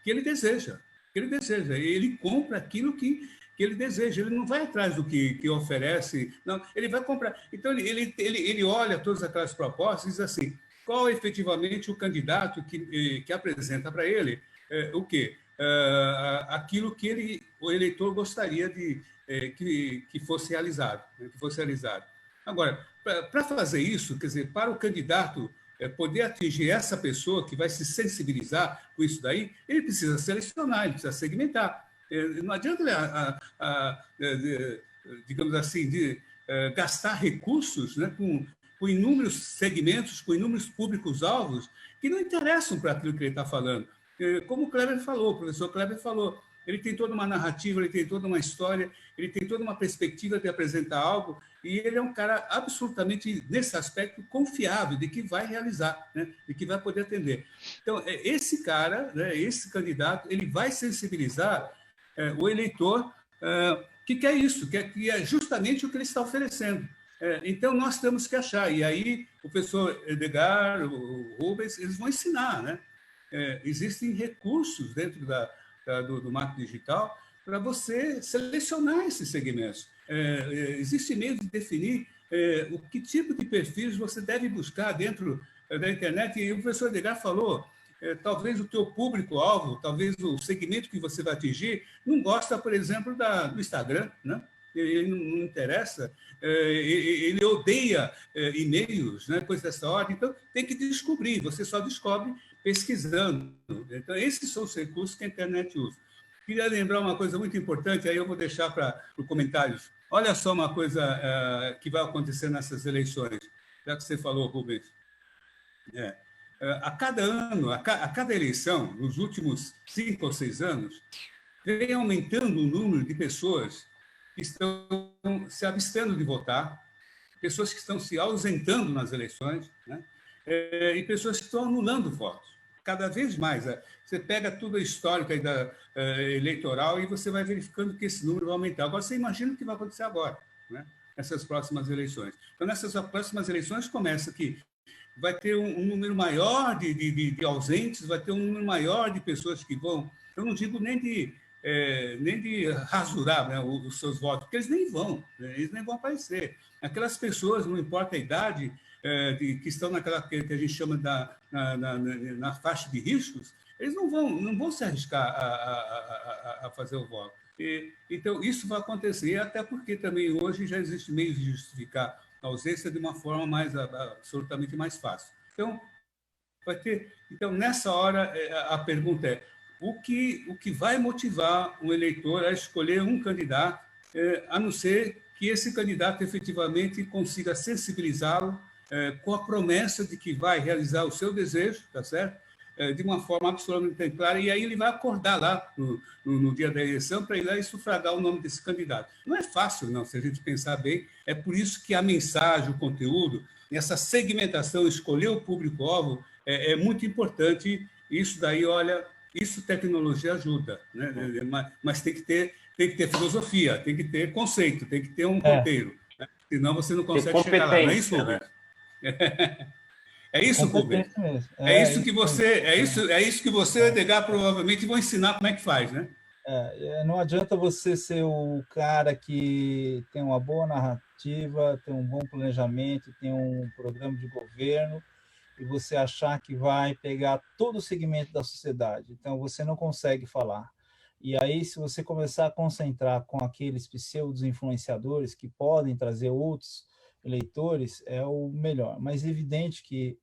que ele deseja. Ele compra aquilo que ele deseja, ele não vai atrás do que oferece, não, ele vai comprar. Então, ele olha todas aquelas propostas e diz assim, qual efetivamente o candidato que apresenta para ele o quê? Aquilo que o eleitor gostaria que fosse realizado, Agora, para fazer isso, quer dizer, para o candidato poder atingir essa pessoa que vai se sensibilizar com isso daí, ele precisa selecionar, ele precisa segmentar. Não adianta ele, digamos assim, gastar recursos, né, com inúmeros segmentos, com inúmeros públicos-alvos que não interessam para aquilo que ele está falando. Como o professor Kleber falou, ele tem toda uma narrativa, ele tem toda uma história, ele tem toda uma perspectiva de apresentar algo, e ele é um cara absolutamente, nesse aspecto, confiável de que vai realizar, né? De que vai poder atender. Então, esse cara, né, esse candidato, ele vai sensibilizar o eleitor que quer isso, que é justamente o que ele está oferecendo. Então, nós temos que achar, e aí o professor Edgar, o Rubens, eles vão ensinar, né? Existem recursos dentro do marketing digital para você selecionar esses segmentos. Existe meio de definir o que tipo de perfis você deve buscar dentro da internet. E o professor Edgar falou, talvez o teu público-alvo, talvez o segmento que você vai atingir, não gosta, por exemplo, do Instagram, né? Ele não interessa, ele odeia e-mails, né? Coisa dessa ordem. Então, tem que descobrir, você só descobre pesquisando. Então, esses são os recursos que a internet usa. Queria lembrar uma coisa muito importante, aí eu vou deixar para os comentários. Olha só uma coisa que vai acontecer nessas eleições, já que você falou, Rubens. A cada ano, a cada eleição, nos últimos 5 ou 6 anos, vem aumentando o número de pessoas que estão se abstendo de votar, pessoas que estão se ausentando nas eleições, né? E pessoas que estão anulando votos. Cada vez mais. Você pega tudo a histórica eleitoral e você vai verificando que esse número vai aumentar. Agora, você imagina o que vai acontecer agora, né? Nessas próximas eleições. Então, nessas próximas eleições, começa que vai ter um número maior de ausentes, vai ter um número maior de pessoas que vão... Eu não digo nem de rasurar, né, os seus votos, porque eles nem vão aparecer. Aquelas pessoas, não importa a idade, que estão naquela que a gente chama na faixa de riscos, eles não vão se arriscar a fazer o voto. Então, isso vai acontecer, até porque também hoje já existe meios de justificar a ausência de uma forma absolutamente mais fácil. Então, nessa hora, a pergunta é: o que vai motivar um eleitor a escolher um candidato, a não ser que esse candidato efetivamente consiga sensibilizá-lo com a promessa de que vai realizar o seu desejo, tá certo? De uma forma absolutamente clara, e aí ele vai acordar lá no dia da eleição para ir lá e sufragar o nome desse candidato. Não é fácil, não, se a gente pensar bem. É por isso que a mensagem, o conteúdo, essa segmentação, escolher o público-alvo é muito importante. Isso daí, olha, isso tecnologia ajuda, né? Mas tem que ter filosofia, tem que ter conceito, tem que ter um roteiro, né? Senão você não consegue chegar lá. Não é isso, Rubens? É isso, Rubens? É isso que você, Edgar, provavelmente vão ensinar como é que faz, né? Não adianta você ser o cara que tem uma boa narrativa, tem um bom planejamento, tem um programa de governo, e você achar que vai pegar todo o segmento da sociedade. Então, você não consegue falar. E aí, se você começar a concentrar com aqueles pseudo-influenciadores que podem trazer outros eleitores, é o melhor. Mas é evidente que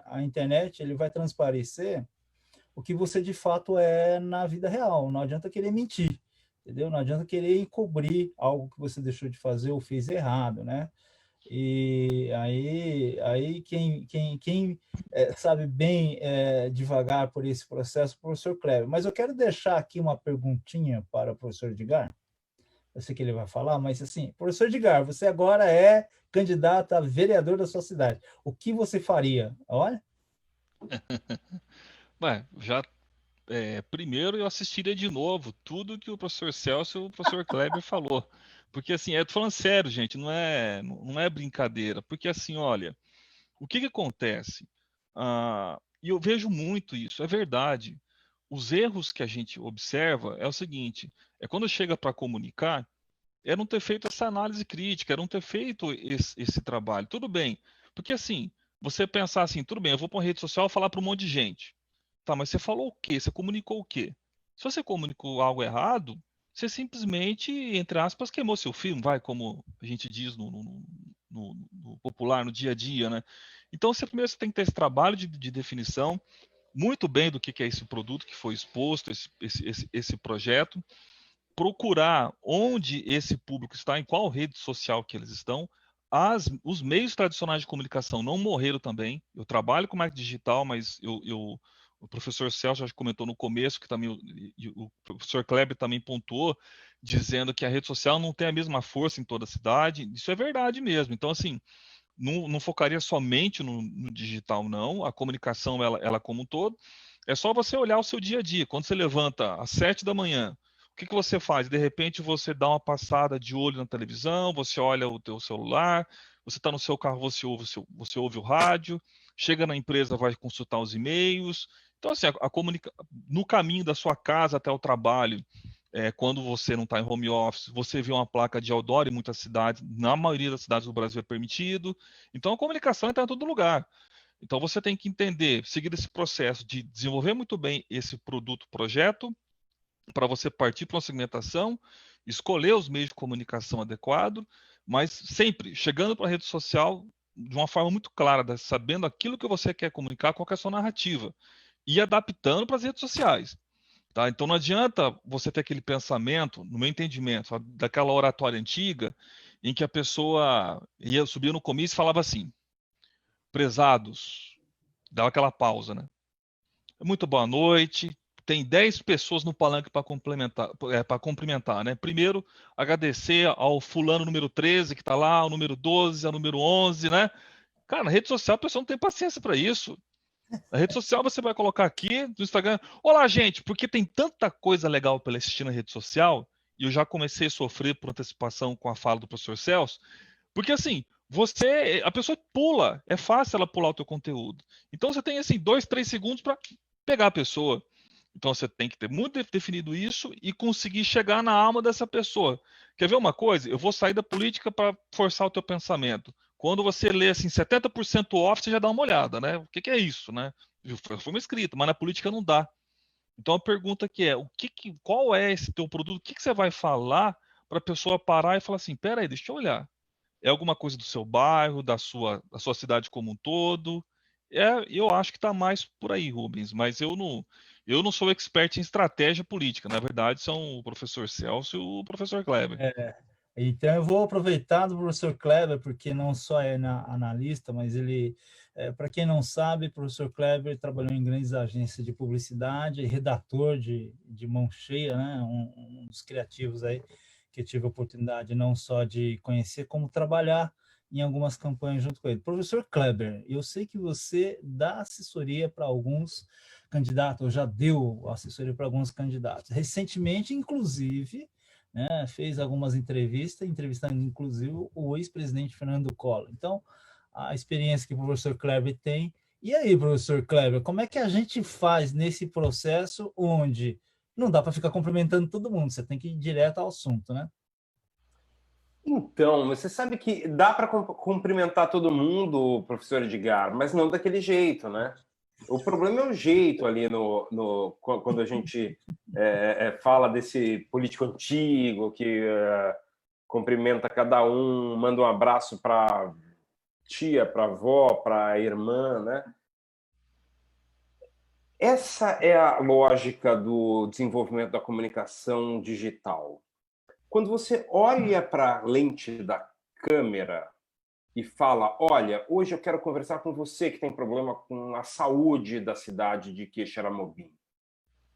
a internet ele vai transparecer o que você de fato é na vida real. Não adianta querer mentir, entendeu? Não adianta querer encobrir algo que você deixou de fazer ou fez errado, né? E aí quem sabe bem devagar por esse processo, o professor Kleber. Mas eu quero deixar aqui uma perguntinha para o professor Edgar. Eu sei que ele vai falar, mas assim, professor Edgar, você agora é candidato a vereador da sua cidade. O que você faria? Olha. Primeiro eu assistiria de novo tudo que o professor Celso e o professor Kleber falou. Porque assim, eu tô falando sério, gente, não é brincadeira. Porque assim, olha, o que acontece? E eu vejo muito isso, é verdade. Os erros que a gente observa é o seguinte, é quando chega para comunicar, é não ter feito essa análise crítica, é não ter feito esse trabalho. Tudo bem, porque assim, você pensar assim, tudo bem, eu vou para uma rede social falar para um monte de gente. Tá, mas você falou o quê? Você comunicou o quê? Se você comunicou algo errado, você simplesmente, entre aspas, queimou seu filme, vai, como a gente diz no popular, no dia a dia, né? Então, primeiro você tem que ter esse trabalho de definição, muito bem do que é esse produto que foi exposto, esse projeto, procurar onde esse público está, em qual rede social que eles estão. Os meios tradicionais de comunicação não morreram também. Eu trabalho com marketing digital, mas o professor Celso já comentou no começo, que também o professor Kleber também pontuou, dizendo que a rede social não tem a mesma força em toda a cidade. Isso é verdade mesmo. Então, assim, não focaria somente no digital, não. A comunicação, ela como um todo. É só você olhar o seu dia a dia. Quando você levanta às 7 da manhã, o que você faz? De repente você dá uma passada de olho na televisão, você olha o teu celular, você está no seu carro, você ouve o rádio, chega na empresa, vai consultar os e-mails. Então, assim, no caminho da sua casa até o trabalho, quando você não está em home office, você vê uma placa de outdoor em muitas cidades, na maioria das cidades do Brasil é permitido. Então, a comunicação está em todo lugar. Então, você tem que entender, seguir esse processo de desenvolver muito bem esse produto, projeto, para você partir para uma segmentação, escolher os meios de comunicação adequados, mas sempre chegando para a rede social de uma forma muito clara, sabendo aquilo que você quer comunicar, qual é a sua narrativa, e adaptando para as redes sociais. Tá? Então não adianta você ter aquele pensamento, no meu entendimento, daquela oratória antiga, em que a pessoa subia no comício e falava assim, prezados, dava aquela pausa, né? Muito boa noite, tem 10 pessoas no palanque para cumprimentar, né? Primeiro, agradecer ao fulano número 13 que está lá, ao número 12, ao número 11, né? Cara, na rede social a pessoa não tem paciência para isso. Na rede social você vai colocar aqui no Instagram, olá gente, porque tem tanta coisa legal para assistir na rede social, e eu já comecei a sofrer por antecipação com a fala do professor Celso, porque assim, a pessoa pula, é fácil ela pular o teu conteúdo. Então você tem assim 2, 3 segundos para pegar a pessoa. Então você tem que ter muito definido isso e conseguir chegar na alma dessa pessoa. Quer ver uma coisa? Eu vou sair da política para forçar o teu pensamento. Quando você lê assim 70% off, você já dá uma olhada, né? O que é isso, né? Foi uma escrita, mas na política não dá. Então a pergunta que é, qual é esse teu produto? O que você vai falar para a pessoa parar e falar assim, peraí, deixa eu olhar. É alguma coisa do seu bairro, da sua cidade como um todo? Eu acho que está mais por aí, Rubens, mas eu não sou expert em estratégia política. Na verdade, são o professor Celso e o professor Kleber. Então, eu vou aproveitar do professor Kleber, porque não só é analista, mas ele, para quem não sabe, o professor Kleber trabalhou em grandes agências de publicidade, redator de mão cheia, né? Um dos criativos aí que eu tive a oportunidade não só de conhecer, como trabalhar em algumas campanhas junto com ele. Professor Kleber, eu sei que você dá assessoria para alguns candidatos, ou já deu assessoria para alguns candidatos. Recentemente, inclusive, né, fez algumas entrevistas, entrevistando inclusive o ex-presidente Fernando Collor. Então, a experiência que o professor Kleber tem. E aí, professor Kleber, como é que a gente faz nesse processo onde não dá para ficar cumprimentando todo mundo, você tem que ir direto ao assunto, né? Então, você sabe que dá para cumprimentar todo mundo, professor Edgar, mas não daquele jeito, né? O problema é o jeito ali quando a gente fala desse político antigo que cumprimenta cada um, manda um abraço para tia, para avó, para irmã, né? Essa é a lógica do desenvolvimento da comunicação digital. Quando você olha para a lente da câmera e fala, olha, hoje eu quero conversar com você que tem problema com a saúde da cidade de Quixeramobim.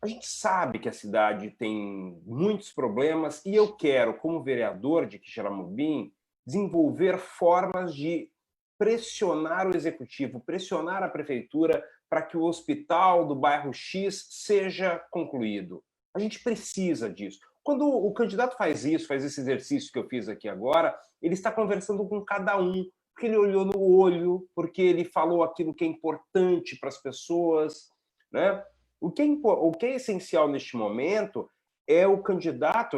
A gente sabe que a cidade tem muitos problemas e eu quero, como vereador de Quixeramobim, desenvolver formas de pressionar o executivo, pressionar a prefeitura para que o hospital do bairro X seja concluído. A gente precisa disso. Quando o candidato faz isso, faz esse exercício que eu fiz aqui agora, ele está conversando com cada um, porque ele olhou no olho, porque ele falou aquilo que é importante para as pessoas, né? O que é essencial neste momento é o candidato,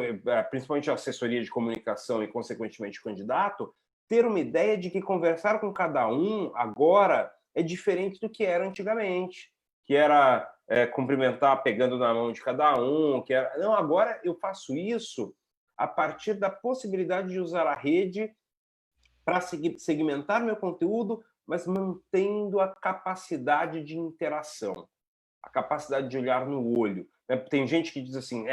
principalmente a assessoria de comunicação e, consequentemente, o candidato, ter uma ideia de que conversar com cada um agora é diferente do que era antigamente, que era cumprimentar pegando na mão de cada um, que era... Não, agora eu faço isso a partir da possibilidade de usar a rede para segmentar meu conteúdo, mas mantendo a capacidade de interação, a capacidade de olhar no olho. Tem gente que diz assim,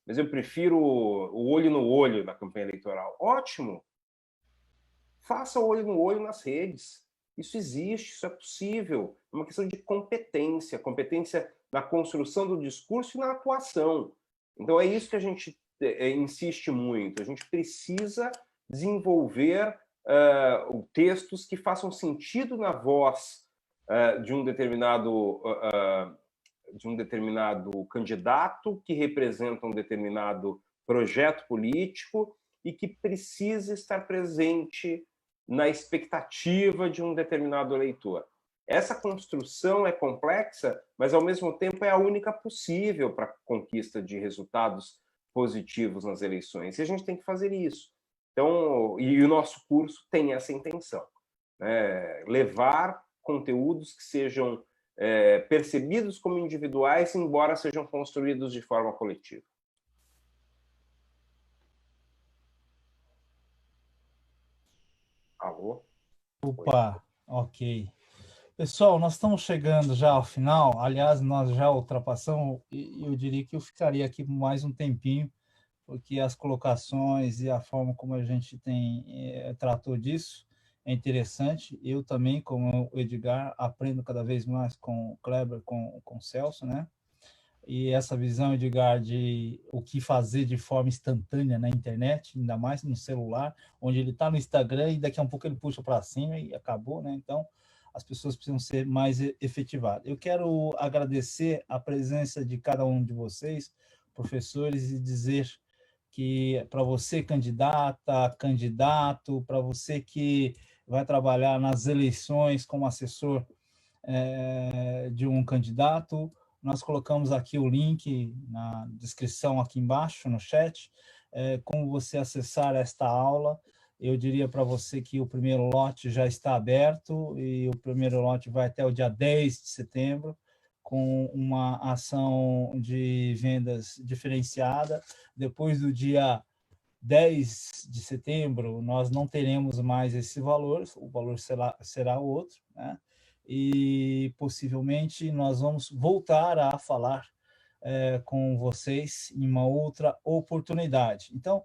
mas eu prefiro o olho no olho na campanha eleitoral. Ótimo! Faça o olho no olho nas redes. Isso existe, isso é possível. É uma questão de competência, competência na construção do discurso e na atuação. Então é isso que a gente insiste muito. A gente precisa desenvolver textos que façam sentido na voz de um determinado candidato que representa um determinado projeto político e que precisa estar presente na expectativa de um determinado eleitor. Essa construção é complexa, mas, ao mesmo tempo, é a única possível para a conquista de resultados positivos nas eleições. E a gente tem que fazer isso. Então, e o nosso curso tem essa intenção, né? Levar conteúdos que sejam percebidos como individuais, embora sejam construídos de forma coletiva. Alô? Opa, ok. Pessoal, nós estamos chegando já ao final. Aliás, nós já ultrapassamos e eu diria que eu ficaria aqui mais um tempinho, porque as colocações e a forma como a gente tratou disso é interessante. Eu também, como o Edgar, aprendo cada vez mais com o Kleber, com o Celso, né? E essa visão, Edgar, de o que fazer de forma instantânea na internet, ainda mais no celular, onde ele está no Instagram e daqui a um pouco ele puxa para cima e acabou, né? Então, as pessoas precisam ser mais efetivadas. Eu quero agradecer a presença de cada um de vocês, professores, e dizer que para você, candidata, candidato, para você que vai trabalhar nas eleições como assessor de um candidato, nós colocamos aqui o link na descrição aqui embaixo, no chat, como você acessar esta aula. Eu diria para você que o primeiro lote já está aberto e o primeiro lote vai até o dia 10 de setembro, com uma ação de vendas diferenciada. Depois do dia 10 de setembro, nós não teremos mais esse valor, o valor será outro, né? E possivelmente nós vamos voltar a falar com vocês em uma outra oportunidade. Então,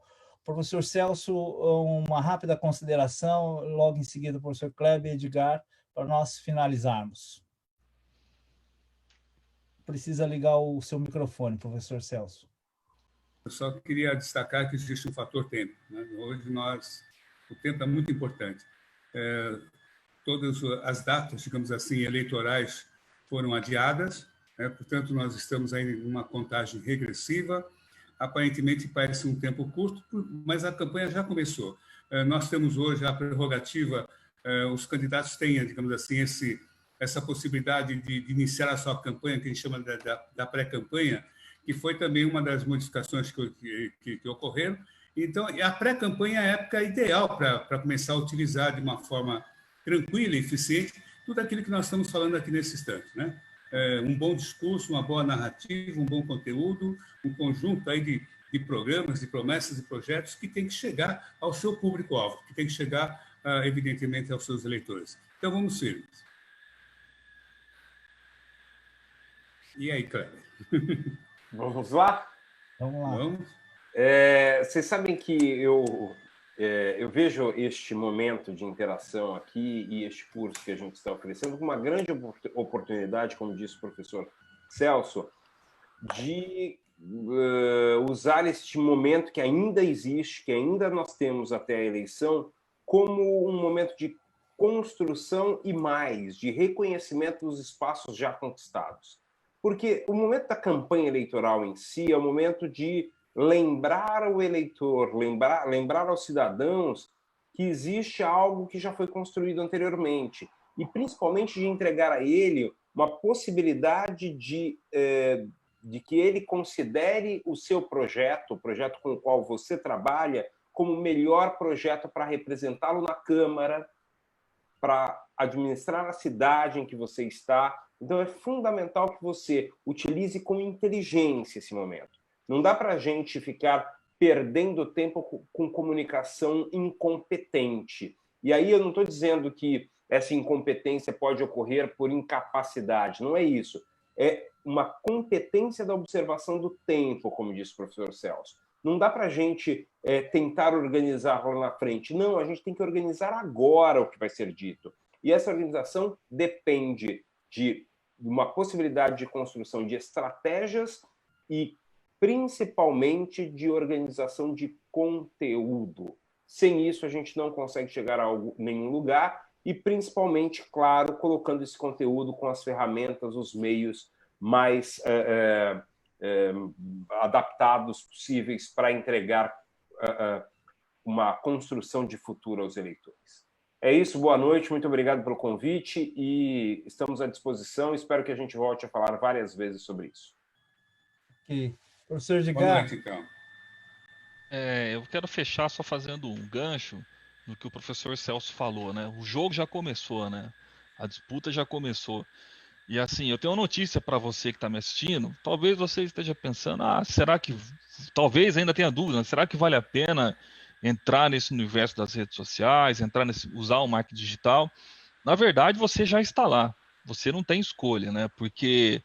Professor Celso, uma rápida consideração, logo em seguida o professor Kleber e Edgar, para nós finalizarmos. Precisa ligar o seu microfone, professor Celso. Eu só queria destacar que existe um fator tempo, né? Hoje o tempo é muito importante. Todas as datas, digamos assim, eleitorais foram adiadas, né? Portanto, nós estamos ainda em uma contagem regressiva. Aparentemente parece um tempo curto, mas a campanha já começou. Nós temos hoje a prerrogativa, os candidatos têm, digamos assim, essa possibilidade de iniciar a sua campanha, que a gente chama da pré-campanha, que foi também uma das modificações que ocorreram. Então, a pré-campanha é a época ideal para começar a utilizar de uma forma tranquila e eficiente tudo aquilo que nós estamos falando aqui nesse instante, né? Um bom discurso, uma boa narrativa, um bom conteúdo, um conjunto aí de programas, de promessas e projetos que tem que chegar ao seu público-alvo, que tem que chegar, evidentemente, aos seus eleitores. Então, vamos firmes. E aí, Kleber? Vamos lá? Vamos lá. Vamos? Vocês sabem que eu vejo este momento de interação aqui e este curso que a gente está oferecendo como uma grande oportunidade, como disse o professor Celso, de usar este momento que ainda existe, que ainda nós temos até a eleição, como um momento de construção e mais, de reconhecimento dos espaços já conquistados. Porque o momento da campanha eleitoral em si é o momento de lembrar o eleitor, lembrar aos cidadãos que existe algo que já foi construído anteriormente e, principalmente, de entregar a ele uma possibilidade de que ele considere o seu projeto, o projeto com o qual você trabalha, como o melhor projeto para representá-lo na Câmara, para administrar a cidade em que você está. Então, é fundamental que você utilize com inteligência esse momento. Não dá para a gente ficar perdendo tempo com comunicação incompetente. E aí eu não estou dizendo que essa incompetência pode ocorrer por incapacidade, não é isso. É uma competência da observação do tempo, como disse o professor Celso. Não dá para a gente tentar organizar lá na frente. Não, a gente tem que organizar agora o que vai ser dito. E essa organização depende de uma possibilidade de construção de estratégias e, principalmente, de organização de conteúdo. Sem isso, a gente não consegue chegar a nenhum lugar e, principalmente, claro, colocando esse conteúdo com as ferramentas, os meios mais adaptados possíveis para entregar uma construção de futuro aos eleitores. É isso, boa noite, muito obrigado pelo convite e estamos à disposição. Espero que a gente volte a falar várias vezes sobre isso. Ok. Professor Edgar. Boa noite, então. Eu quero fechar só fazendo um gancho no que o professor Celso falou, né? O jogo já começou, né? A disputa já começou. E assim, eu tenho uma notícia para você que está me assistindo. Talvez você esteja pensando, será que... Talvez ainda tenha dúvida, será que vale a pena entrar nesse universo das redes sociais, usar o marketing digital? Na verdade, você já está lá. Você não tem escolha, né? Porque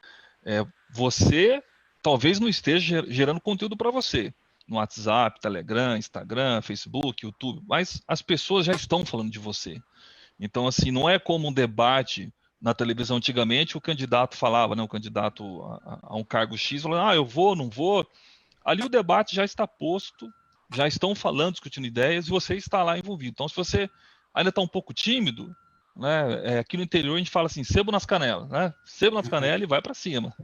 você talvez não esteja gerando conteúdo para você. No WhatsApp, Telegram, Instagram, Facebook, YouTube. Mas as pessoas já estão falando de você. Então, assim, não é como um debate na televisão antigamente, o candidato falava, né? O candidato a um cargo X, falando, eu vou, não vou. Ali o debate já está posto, já estão falando, discutindo ideias, e você está lá envolvido. Então, se você ainda está um pouco tímido, né? Aqui no interior a gente fala assim, sebo nas canelas, né? Sebo nas canelas e vai para cima.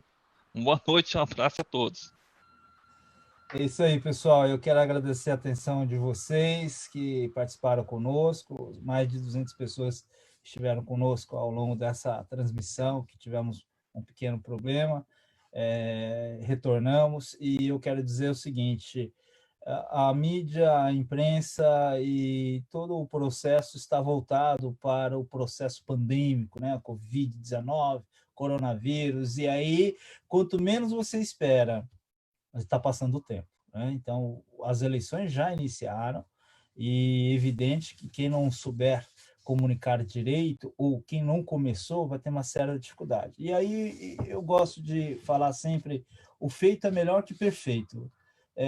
Uma boa noite, um abraço a todos. É isso aí, pessoal. Eu quero agradecer a atenção de vocês que participaram conosco, mais de 200 pessoas estiveram conosco ao longo dessa transmissão, que tivemos um pequeno problema, retornamos, e eu quero dizer o seguinte, a mídia, a imprensa e todo o processo está voltado para o processo pandêmico, né? A Covid-19, coronavírus, e aí, quanto menos você espera, está passando o tempo, né? Então, as eleições já iniciaram e é evidente que quem não souber comunicar direito ou quem não começou vai ter uma séria dificuldade. E aí eu gosto de falar sempre, o feito é melhor que perfeito.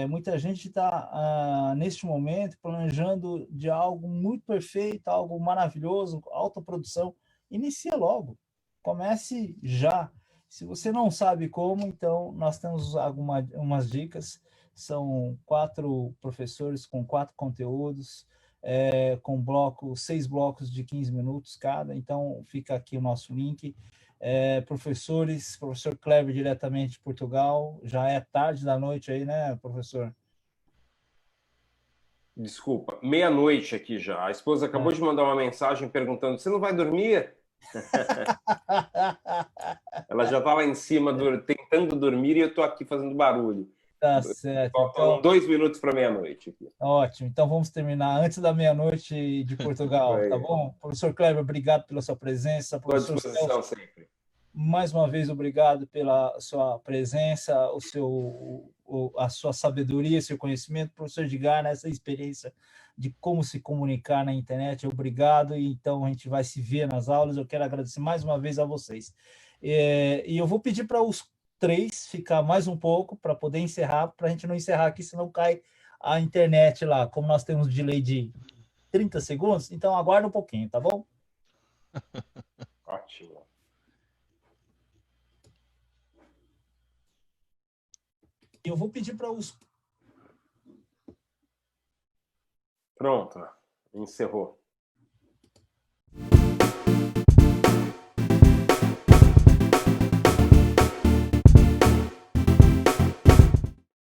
Muita gente está, neste momento, planejando de algo muito perfeito, algo maravilhoso, alta produção. Inicia logo, comece já. Se você não sabe como, então nós temos umas dicas. São 4 professores com 4 conteúdos, com 6 blocos de 15 minutos cada. Então fica aqui o nosso link. Professor Kleber, diretamente de Portugal. Já é tarde da noite aí, né, professor? Desculpa, meia-noite aqui já. A esposa acabou de mandar uma mensagem perguntando: você não vai dormir? Ela já está lá em cima tentando dormir e eu estou aqui fazendo barulho. Tá certo. Faltam 2 minutos para meia-noite aqui. Ótimo. Então vamos terminar antes da meia-noite de Portugal, tá bom? Professor Kleber, obrigado pela sua presença. Estou à Professor disposição Celso, sempre. mais uma vez, obrigado pela sua presença, a sua sabedoria, seu conhecimento. Professor Edgar, nessa experiência de como se comunicar na internet, obrigado. E então a gente vai se ver nas aulas. Eu quero agradecer mais uma vez a vocês. E eu vou pedir para os 3 ficar mais um pouco para poder encerrar, para a gente não encerrar aqui, senão cai a internet lá. Como nós temos delay de 30 segundos, então aguarda um pouquinho, tá bom? Ótimo. Eu vou pedir para os... Pronto, encerrou.